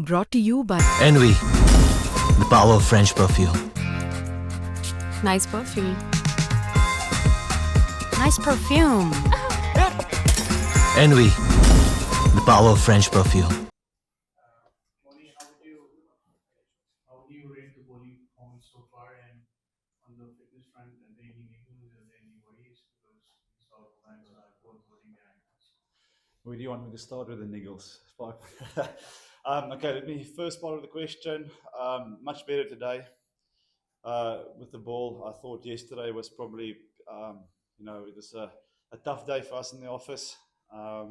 Brought to you by Envy, the power of French perfume. Nice perfume. Nice perfume. Envy, the power of French perfume. Morne, how would you rate the bowling performance so far? And on the fitness front, are there any niggles? Are there any worries? Because we saw guys are both holding their ankles. Where do you want me to start with the niggles? Okay, let me first part of the question. Much better today with the ball. I thought yesterday was probably, it was a tough day for us in the office. I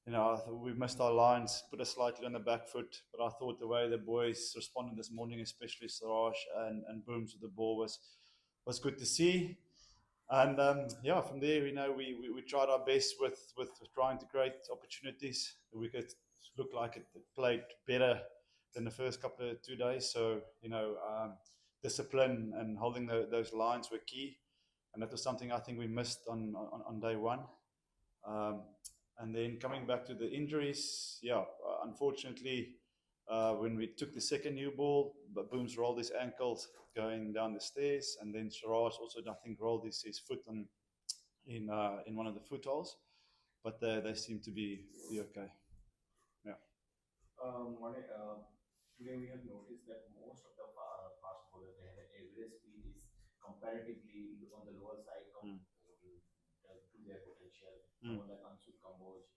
thought we missed our lines, put us slightly on the back foot, but I thought the way the boys responded this morning, especially Siraj and Booms with the ball, was good to see. And from there, we tried our best with trying to create opportunities. We could look like it played better than the first couple of 2 days. So, discipline and holding those lines were key. And that was something I think we missed on day one. And then coming back to the injuries, unfortunately, when we took the second new ball, but Booms rolled his ankles going down the stairs, and then Siraj also, I think, rolled his foot in one of the footholds, but they seem to be okay. Yeah. Morne, today we have noticed that most of the fast bowlers, their average speed is comparatively on the lower side to their potential. Someone like Anshul Kamboj,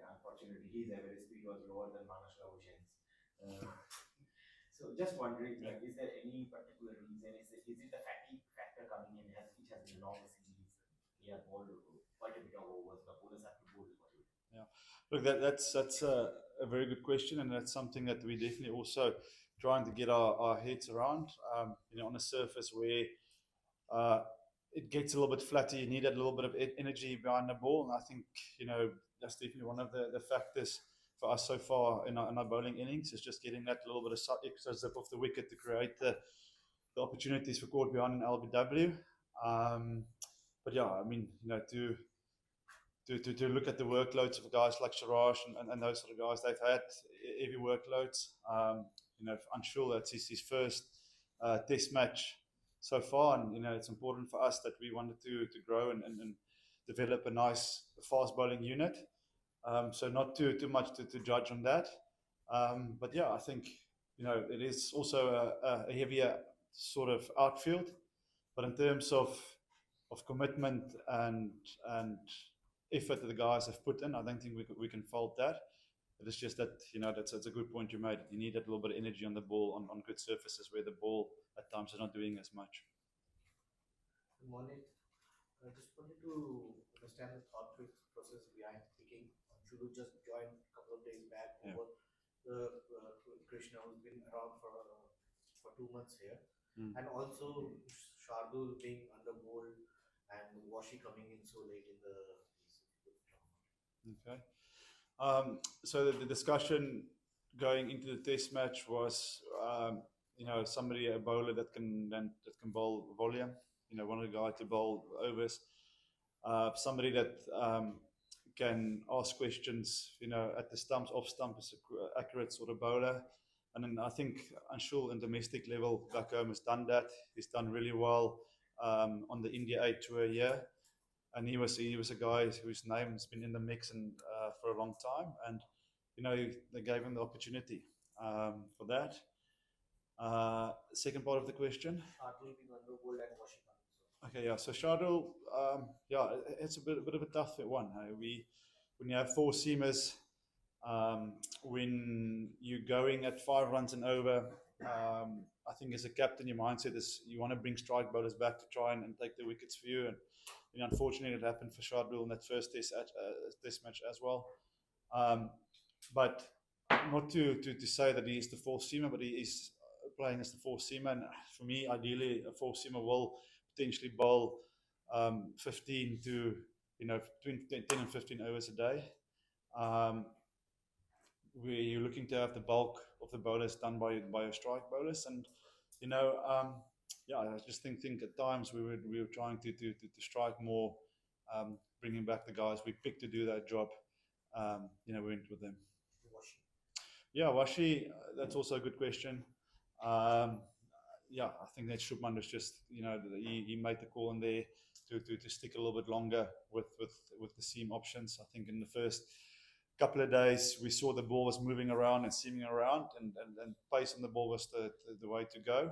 unfortunately, his average speed was lower than Manas Hussain's. So just wondering, is there any particular reason? Is it the fatigue factor coming in? It has been a long series. He has bowled quite a bit of overs. The bowlers have to bowl. Yeah, look, that's a very good question, and that's something that we definitely also trying to get our heads around. On a surface where it gets a little bit flatter, you need a little bit of energy behind the ball, and I think that's definitely one of the factors for us so far in our bowling innings, is just getting that little bit of extra zip off the wicket to create the opportunities for caught behind an LBW. But yeah, I mean, to look at the workloads of guys like Siraj and those sort of guys, they've had heavy workloads. Anshul, that's his first test match so far, and it's important for us that we wanted to grow and develop a nice fast bowling unit. So not too much to judge on that. But yeah, I think it is also a heavier sort of outfield, but in terms of commitment and effort that the guys have put in, I don't think we can fault that. It's just that that's a good point you made. You need that little bit of energy on the ball on good surfaces where the ball at times is not doing as much. Morning. I just wanted to understand the thought process behind picking Anshul, who just joined a couple of days back over the Krishna, who's been around for 2 months here, and also Shardul being under bowled and Washi coming in so late in the piece. Okay. So the discussion going into the test match was, somebody, a bowler that can bowl volume. One of the guys to bowl overs. Somebody that can ask questions. At the stumps, off stump is an accurate sort of bowler. And then I think Anshul, in domestic level back home, has done that. He's done really well on the India A tour here. And he was a guy whose name has been in the mix and for a long time, and they gave him the opportunity for that. Second part of the question. Shardul being under bowled and Washi coming. Okay, yeah. So Shardul, it's a bit of a tough one. When you have four seamers, when you're going at 5 runs and over, I think as a captain, your mindset is you want to bring strike bowlers back to try and take the wickets for you. And unfortunately, it happened for Shardul in that first test match as well. But not to say that he is the fourth seamer, but he is playing as the fourth seamer. And for me, ideally, a fourth seamer will potentially bowl 15 to between 10 and 15 overs a day. Where you're looking to have the bulk of the bowlers done by your strike bowlers, and I just think at times we were trying to strike more, bringing back the guys we picked to do that job. We went with them. Yeah, Washi, that's also a good question. Um, yeah, I think that Shubman just, he made the call in there to stick a little bit longer with the seam options. I think in the first couple of days, we saw the ball was moving around and seaming around, and pace on the ball was the way to go.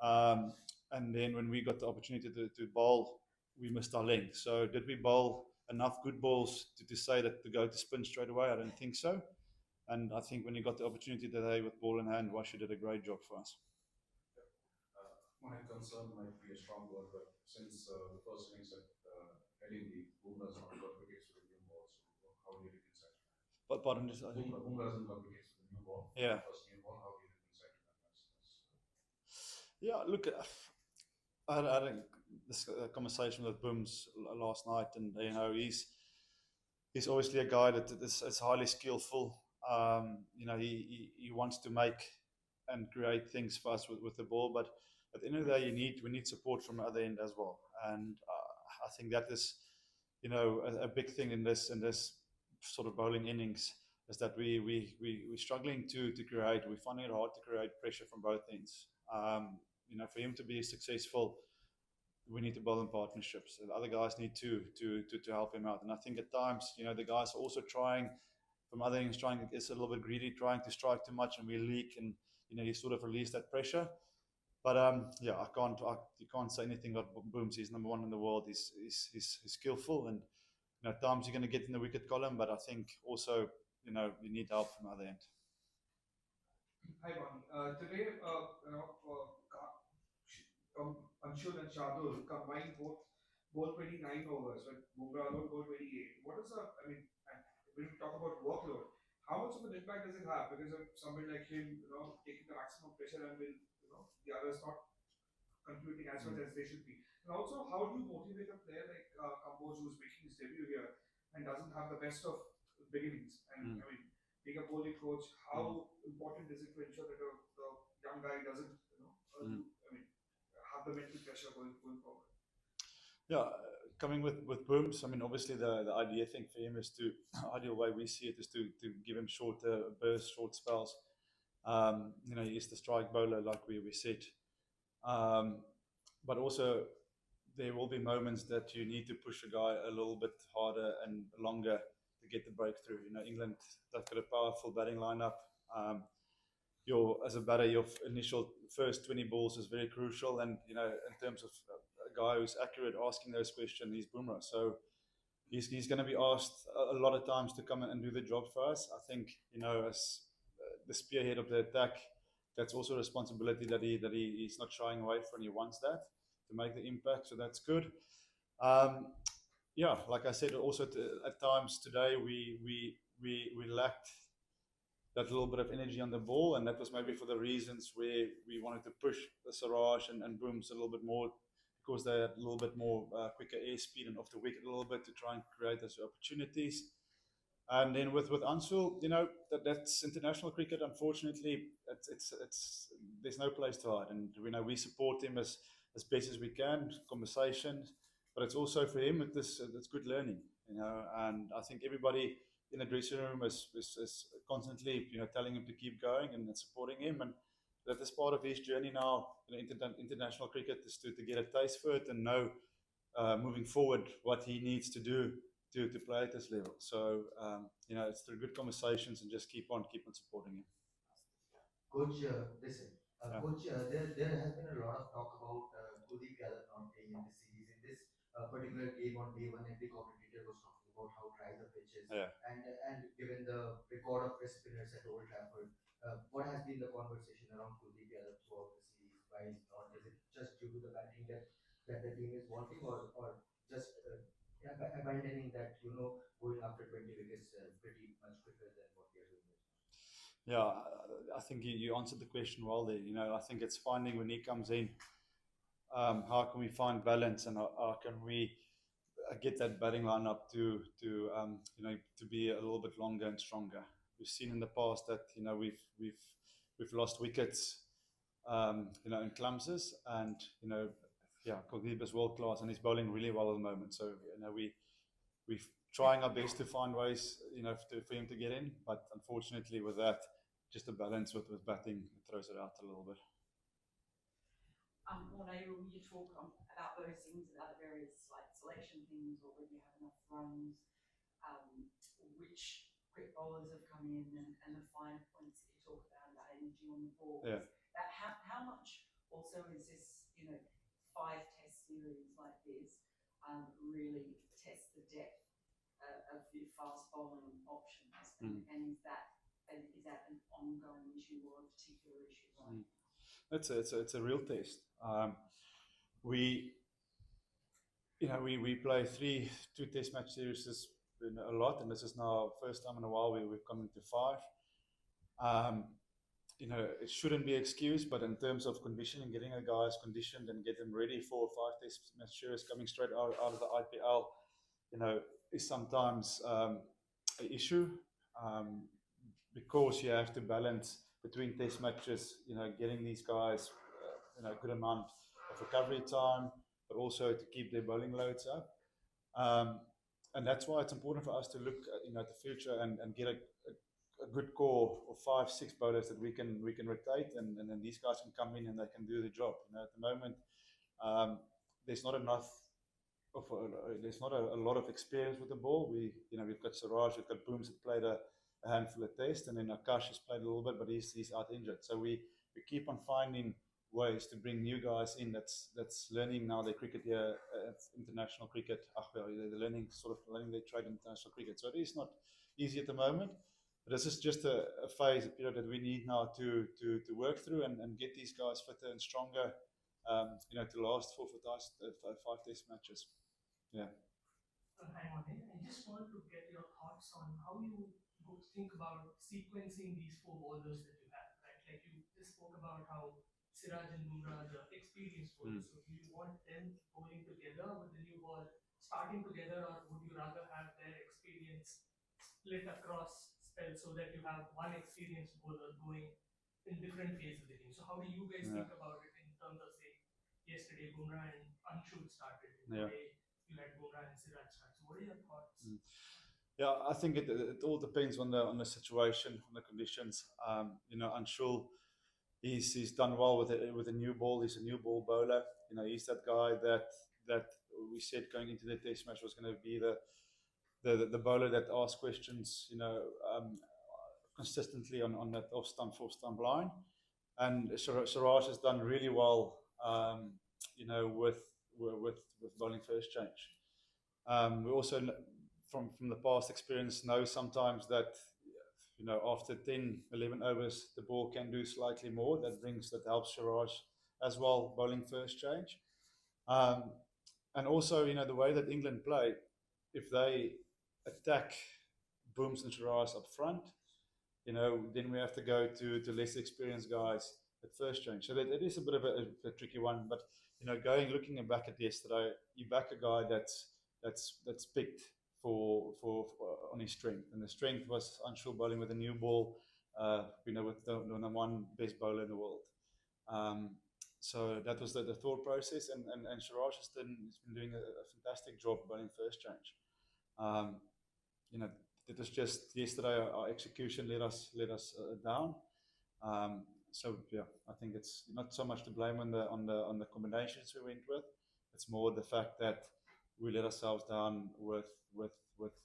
And then when we got the opportunity to bowl, we missed our length. So did we bowl enough good balls to say that to go to spin straight away? I don't think so. And I think when you got the opportunity today with ball in hand, Washi did a great job for us. My concern might be a strong word, but since the first innings at Headingley, Bumrah has not got wickets with the new ball, so how do you reconcile that? But pardon, Bumrah hasn't got wickets with the new ball. Yeah. First new ball, how do you reconcile that? Yeah, look, I had this conversation with Booms last night, and he's obviously a guy that is highly skillful. He wants to make and create things for us with the ball, but at the end of the day, we need support from the other end as well, and I think that is, a big thing in this sort of bowling innings is that we're struggling to create. We're finding it hard to create pressure from both ends. For him to be successful, we need to bowl in partnerships. The other guys need to help him out. And I think at times, the guys are also trying from other ends, it's a little bit greedy, trying to strike too much, and we leak, and you sort of release that pressure. But you can't say anything about Booms. He's number one in the world. He's skillful, and at times you're going to get in the wicket column. But I think also you need help from the other end. Hi, Morne. Today, Anshul and Shardul combined both 29 overs, with Bumrah alone 28. What is when we talk about workload, how much of an impact does it have? Because of somebody like him, taking the maximum pressure, and the others not contributing as much as they should be. And also, how do you motivate a player like Kamboj, who's making his debut here and doesn't have the best of beginnings? And being a bowling coach, how important is it to ensure that the young guy doesn't, have the mental pressure going forward? Yeah, coming with Booms, obviously the idea thing for him is ideal way we see it is to give him short bursts, short spells. He's the strike bowler, like we said. But also, there will be moments that you need to push a guy a little bit harder and longer to get the breakthrough. England, they've got a powerful batting lineup. As a batter, your initial first 20 balls is very crucial. And, in terms of a guy who's accurate asking those questions, he's Bumrah. So he's going to be asked a lot of times to come and do the job for us. I think, as the spearhead of the attack, that's also a responsibility that he's not shying away from. He wants that to make the impact, so that's good. Like I said, also at times today we lacked that little bit of energy on the ball, and that was maybe for the reasons where we wanted to push the Siraj and Booms a little bit more, because they had a little bit more quicker airspeed and off the wicket a little bit to try and create those opportunities. And then with Anshul, that's international cricket. Unfortunately, it's there's no place to hide, and we support him as best as we can, conversations, but it's also for him it's good learning, and I think everybody in the dressing room is constantly telling him to keep going and supporting him, and that is part of his journey now in international cricket, is to get a taste for it and know moving forward what he needs to do to play at this level. So it's through good conversations and just keep on supporting him. Coach, Coach, there has been a lot of talk about Kuldeep not playing in this series. In this particular game on day one, every commentator was talking about how dry the pitch is, and given the record of press spinners at Old Trafford, what has been the conversation around Kuldeep throughout the series? Why is not? Is it just due to the batting that the team is wanting, or just abandoning that, going after 20 wickets pretty much quicker than what we are doing right now? Yeah, I think you answered the question well there. I think it's finding when he comes in, how can we find balance, and how can we get that batting lineup to be a little bit longer and stronger. We've seen in the past that we've lost wickets in clumses, and Kuldeep is world class and he's bowling really well at the moment. So we're trying our best to find ways for him to get in, but unfortunately with that, just a balance with batting throws it out a little bit. Morne, you talk about those things, about the various like selection things, or whether you have enough runs, which quick bowlers have come in, and the fine points that you talk about energy on the ball. Yeah. How much also is this, 5-test series like this really test the depth of your fast bowling options, and is that an ongoing issue or a particular issue right now? It's a real test. We play 2-test match series a lot, and this is now first time in a while we've come into 5. It shouldn't be excused, but in terms of conditioning, getting the guys conditioned and get them ready for 5-test match series coming straight out of the IPL, is sometimes an issue, because you have to balance between test matches, getting these guys a good amount of recovery time, but also to keep their bowling loads up. And that's why it's important for us to look at the future and get a good core of 5-6 bowlers that we can rotate, and then these guys can come in and they can do the job. At the moment, there's not enough of there's not a lot of experience with the ball. We've got Siraj, we've got Booms that played a handful of tests, and then Akash has played a little bit, but he's out injured. So we keep on finding ways to bring new guys in that's learning now their cricket here, international cricket. They're learning their trade in international cricket. So it is not easy at the moment. But this is just a phase, a period that we need now to work through and get these guys fitter and stronger, to last for 5-test matches. Yeah. Hi, Morne. I just want to get your thoughts on how you think about sequencing these 4 bowlers that you have, right? Like you just spoke about how Siraj and Bumrah are the experienced bowlers. So do you want them bowling together with the new ball, starting together, or would you rather have their experience split across spells so that you have one experienced bowler going in different phases of the game? So how do you guys think about it in terms of, say, yesterday Bumrah and Anshu started, today you had Bumrah and Siraj start. So what are your thoughts? Yeah, I think it all depends on the situation, on the conditions. Anshul, he's done well with a new ball. He's a new ball bowler. He's that guy that we said going into the test match was going to be the bowler that asks questions, consistently on that off stump, full stump line. And Siraj has done really well, with bowling first change. We also, from the past experience, know sometimes that after 10, 11 overs, the ball can do slightly more. That helps Siraj as well, bowling first change. And also, the way that England play, if they attack Booms and Siraj up front, then we have to go to less experienced guys at first change. So that it is a bit of a tricky one. But looking back at yesterday, you back a guy that's picked for on his strength, and the strength was Anshul bowling with a new ball, with the number 1 best bowler in the world. So that was the thought process, and Siraj has been doing a fantastic job bowling first change. It was just yesterday our execution let us down. So yeah, I think it's not so much to blame on the combinations we went with. It's more the fact that we let ourselves down with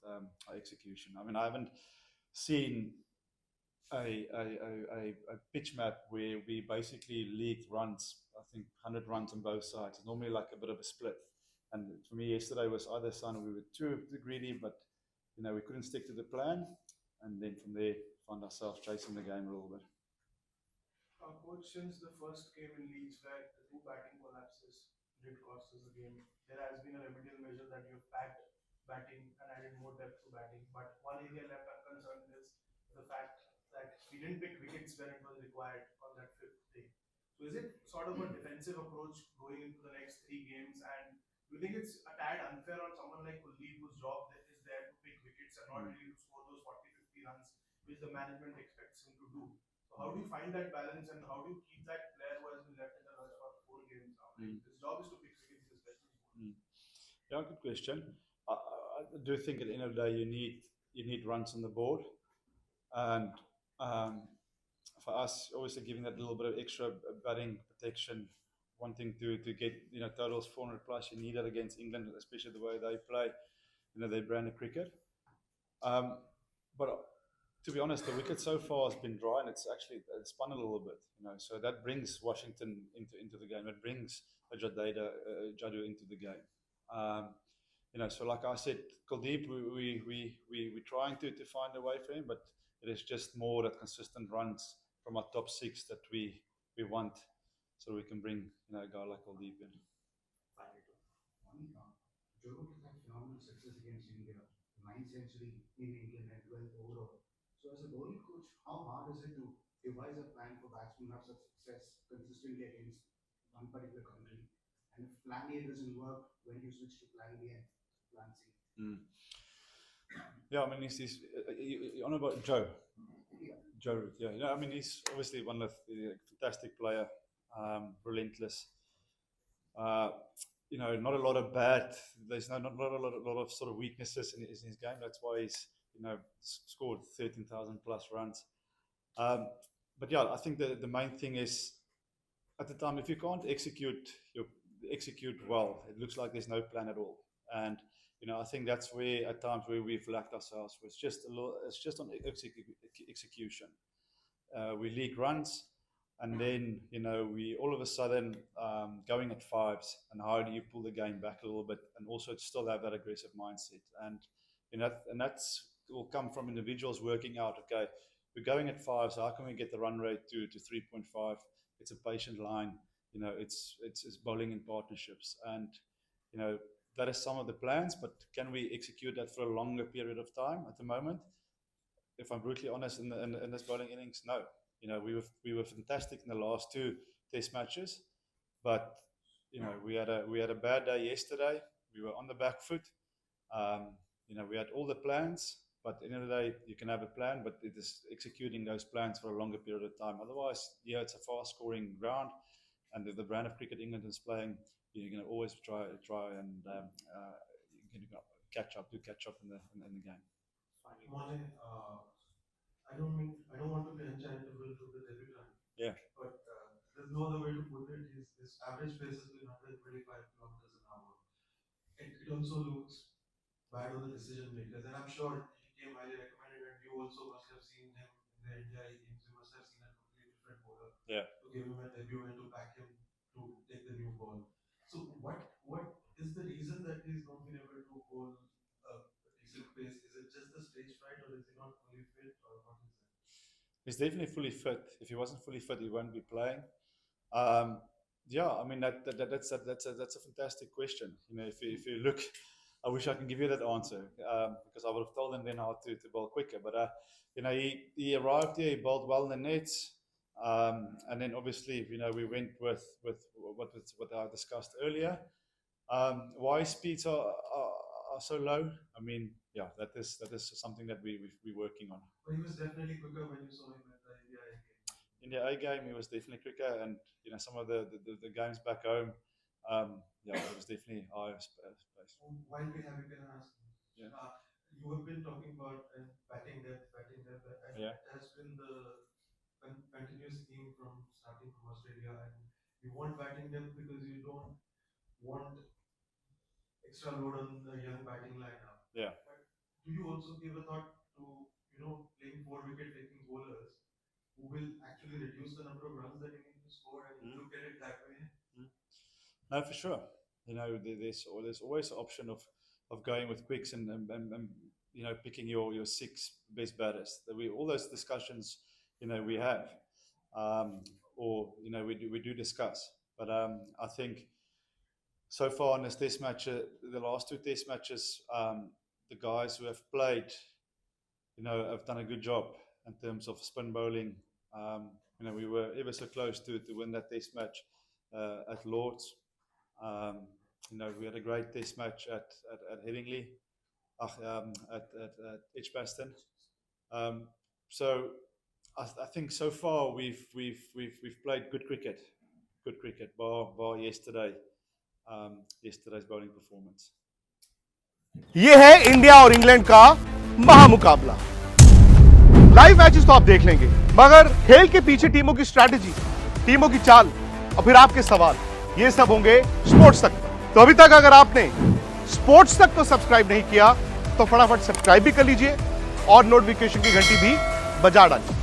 our execution. I mean, I haven't seen a pitch map where we basically leaked runs. I think 100 runs on both sides. It's normally like a bit of a split. And for me, yesterday was either side we were too greedy, but we couldn't stick to the plan, and then from there found ourselves chasing the game a little bit. Coach, since the first game in Leeds where the 2 batting collapses did cost us the game, there has been a remedial measure that you've packed batting and added more depth to batting. But one area left unconcerned is the fact that we didn't pick wickets when it was required on that 5th day. So is it sort of a defensive approach going into the next 3 games? And do you think it's a tad unfair on someone like Kuldeep, whose job is there to pick wickets and not really to score those 40-50 runs, which the management expects him to do? So how do you find that balance, and how do you keep that player who has been left in the lurch for 4 games now? His job is to pick wickets, especially. Yeah, good question. I do think at the end of the day you need runs on the board, and for us, obviously giving that little bit of extra batting protection, wanting to get totals 400 plus. You need that against England, especially the way they play, their brand of cricket. But to be honest, the wicket so far has been dry, and it's spun a little bit, So that brings Washington into the game. It brings Jadu into the game. So like I said, Kuldeep, we're trying to find a way for him, but it is just more that consistent runs from our top six that we want, so we can bring a guy like Kuldeep in. Joe has had phenomenal success against India, 9th century in England and 12th overall. So as a bowling coach, how hard is it to devise a plan for batsmen who have such success consistently against one particular country? And if plan A doesn't work, when do you switch to plan B and plan C? Yeah, I mean, he's you're on about Joe. Yeah. Joe Root, yeah. I mean, he's obviously one of the fantastic player, relentless. Not a lot of bad. There's not a lot of sort of weaknesses in his game. That's why he's scored 13,000 plus runs. But yeah, I think the main thing is at the time, if you can't execute well, it looks like there's no plan at all. And I think that's where at times where we've lacked ourselves. It's just on execution. We leak runs. And then, we all of a sudden going at fives, and how do you pull the game back a little bit and also still have that aggressive mindset? And that's will come from individuals working out, okay, we're going at fives, how can we get the run rate to 3.5? It's a patient line, it's bowling in partnerships. And, that is some of the plans, but can we execute that for a longer period of time at the moment? If I'm brutally honest, in this bowling innings, no. We were fantastic in the last two test matches, but we had a bad day yesterday. We were on the back foot. We had all the plans, but at the end of the day, you can have a plan, but it is executing those plans for a longer period of time. Otherwise, it's a fast-scoring ground, and the brand of cricket England is playing, you're going to always try and catch up in the game. Morne, I don't want to be uncharitable to the debutant. Yeah. But there's no other way to put it. His average pace has been 125 kilometers an hour. It also looks bad on the decision makers, and I'm sure he came highly recommended, and you also must have seen him in the India games. You must have seen a completely different bowler. Yeah. To give him a debut and to back him to take the new ball. So what is the reason that he's not been able to bowl a decent pace? Is it just the stage fright, or is he not fully fit, or what is it? He's definitely fully fit. If he wasn't fully fit, he won't be playing. Yeah, I mean that's a fantastic question. If you look, I wish I can give you that answer because I would have told him then how to bowl quicker. But he arrived here, he bowled well in the nets, and then obviously we went with what I discussed earlier. Why speeds are so low? I mean, yeah, that is something that we're working on. But he was definitely quicker when you saw him at the India A game. India A game, he was definitely quicker, and some of the games back home, it was definitely higher pace. While we have, you can ask. Yeah. You have been talking about batting depth, and yeah. It has been the continuous theme from starting from Australia, and you want batting depth because you don't want extra load on the young batting lineup. Yeah. But do you also give a thought to playing 4 wicket taking bowlers who will actually reduce the number of runs that you need to score, and you look at it that way? No, for sure. There's always an option of going with quicks and picking your 6 best batters. All those discussions we have, or we do discuss. But I think so far in this test match, the last 2 test matches, the guys who have played, have done a good job in terms of spin bowling. We were ever so close to win that test match at Lords. We had a great test match at Headingley, at Edgbaston. So I think so far we've played good cricket, bar yesterday. Yesterday's bowling performance. ये है India और England का महामुकाबला। Live matches तो आप देख लेंगे, मगर खेल के पीछे टीमों की स्ट्रैटेजी, टीमों की चाल और फिर आपके सवाल, ये सब होंगे स्पोर्ट्स तक। तो अभी तक अगर आपने स्पोर्ट्स तक को सब्सक्राइब नहीं किया तो फटाफट सब्सक्राइब भी कर लीजिए और नोटिफिकेशन की घंटी भी बजा डालिए।